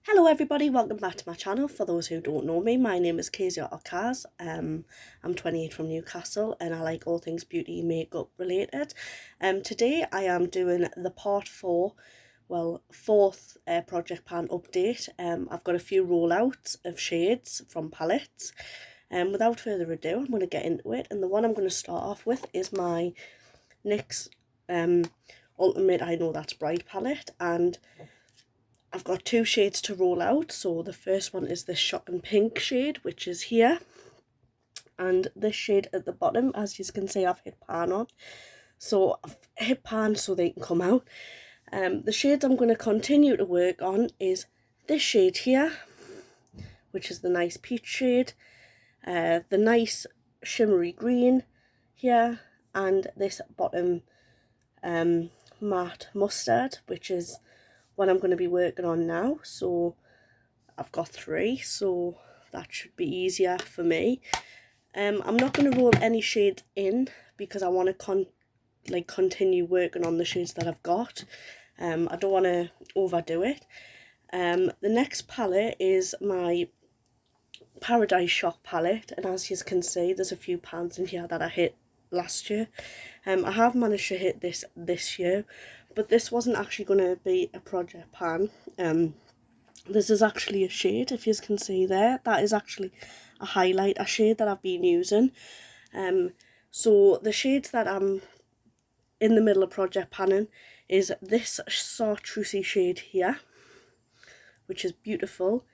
Hello everybody, welcome back to my channel. For those who don't know me, my name is Kezia Okaz. I'm 28 from Newcastle and I like all things beauty makeup related. Today I am doing the fourth project pan update. I've got a few rollouts of shades from palettes. Without further ado, I'm going to get into it, and the one I'm going to start off with is my NYX Ultimate I Know That's Bright palette, and I've got two shades to roll out. So the first one is this Shocking Pink shade, which is here, and this shade at the bottom, as you can see, I've hit pan on. So I've hit pan so they can come out. The shades I'm going to continue to work on is this shade here, which is the nice peach shade, the nice shimmery green here, and this bottom matte mustard, which is what I'm going to be working on now. So I've got three, so that should be easier for me. I'm not going to roll any shades in because I want to continue working on the shades that I've got. I don't want to overdo it. The next palette is my Paradise Shock palette, and as you can see, there's a few pans in here that I hit last year. I have managed to hit this year, but this wasn't actually going to be a project pan. This is actually a shade, if you can see there, that is actually a highlight, a shade that I've been using. So the shades that I'm in the middle of project panning is this chartreusey shade here, which is beautiful.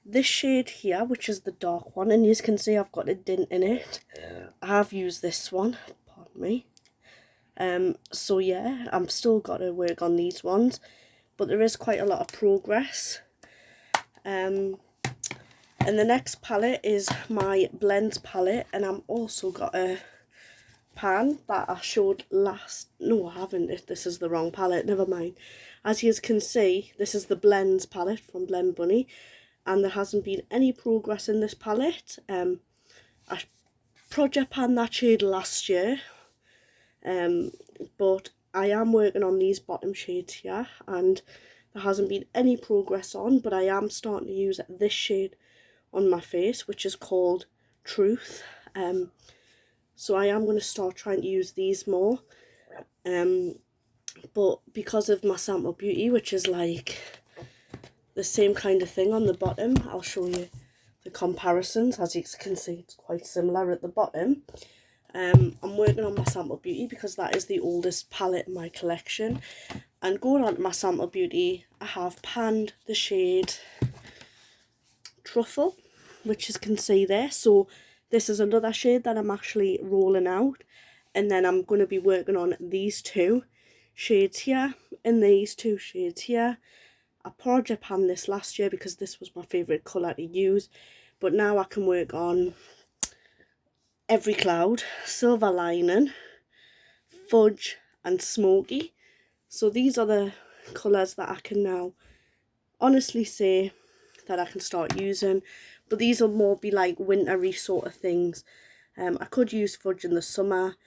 This shade here, which is the dark one, and you can see I've got a dint in it. I have used this one, pardon me. So yeah, I'm still got to work on these ones, but there is quite a lot of progress. And the next palette is my blends palette, and I'm also got a pan that I showed last. No, I haven't. This is the wrong palette, never mind. As you can see, this is the blends palette from Blend Bunny, and there hasn't been any progress in this palette. I project panned that shade last year, but I am working on these bottom shades here, and there hasn't been any progress on, but I am starting to use this shade on my face, which is called Truth. So I am going to start trying to use these more, but because of my Sample Beauty, which is like the same kind of thing on the bottom, I'll show you the comparisons. As you can see, it's quite similar at the bottom. I'm working on my Sample Beauty because that is the oldest palette in my collection, and going on to my Sample Beauty, I have panned the shade Truffle, which you can see there. So this is another shade that I'm actually rolling out, and then I'm going to be working on these two shades here and these two shades here. I project panned this last year because this was my favourite colour to use, but now I can work on Every Cloud, Silver Lining, Fudge and Smoky. So these are the colours that I can now honestly say that I can start using, but these will more be like wintry sort of things. I could use Fudge in the summer,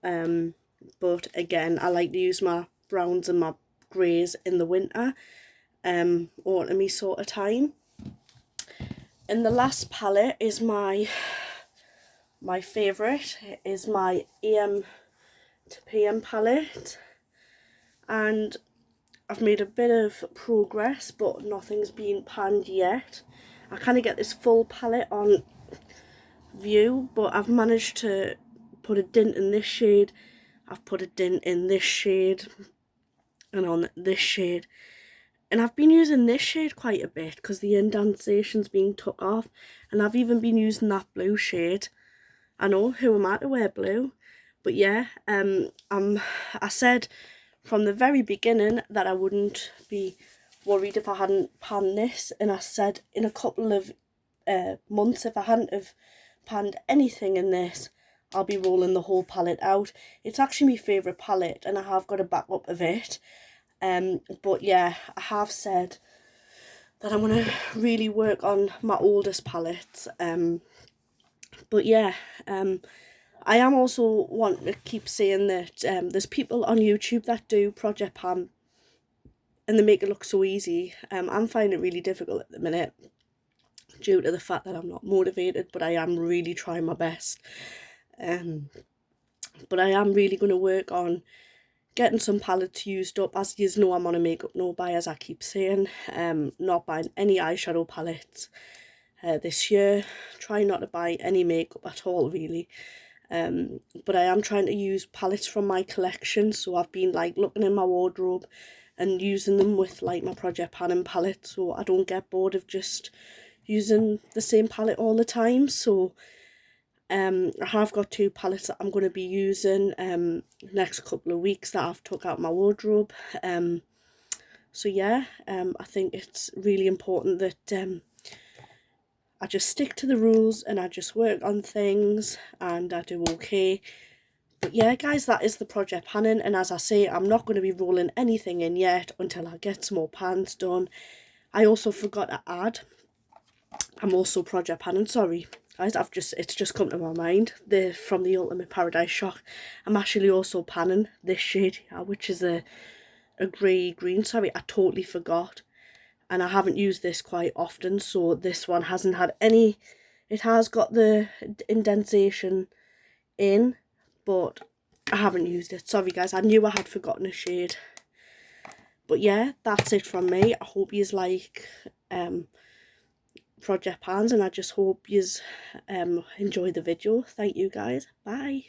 but again, I like to use my browns and my greys in the winter, autumn-y sort of time. And the last palette is my favourite, is my AM to PM palette, and I've made a bit of progress, but nothing's been panned yet. I kind of get this full palette on view, but I've managed to put a dint in this shade, I've put a dint in this shade, and on this shade. And I've been using this shade quite a bit because the indensation's been took off, and I've even been using that blue shade. I know, who am I to wear blue? But yeah, I said from the very beginning that I wouldn't be worried if I hadn't panned this, and I said in a couple of months, if I hadn't have panned anything in this, I'll be rolling the whole palette out. It's actually my favourite palette, and I have got a backup of it. But yeah, I have said that I'm going to really work on my oldest palettes. But yeah, I am also wanting to keep saying that there's people on YouTube that do project pan and they make it look so easy. I'm finding it really difficult at the minute due to the fact that I'm not motivated, but I am really trying my best. But I am really going to work on getting some palettes used up. As you know, I'm on a makeup no buy, as I keep saying. Not buying any eyeshadow palettes this year. Trying not to buy any makeup at all, really. But I am trying to use palettes from my collection. So I've been like looking in my wardrobe and using them with like my Project Pan palette, so I don't get bored of just using the same palette all the time. So I have got 2 palettes that I'm going to be using next couple of weeks that I've took out my wardrobe. So yeah, I think it's really important that I just stick to the rules and I just work on things and I do okay. But yeah, guys, that is the project panning, and as I say, I'm not going to be rolling anything in yet until I get some more pans done. I also forgot to add, I'm also project panning, sorry guys, it's just come to my mind, from the Ultimate Paradise Shock. I'm actually also panning this shade here, which is a grey green. Sorry, I totally forgot, and I haven't used this quite often, so this one hasn't had any, it has got the indentation in, but I haven't used it. Sorry guys, I knew I had forgotten a shade. But yeah, that's it from me. I hope you like project pans, and I just hope you enjoy the video. Thank you guys. Bye.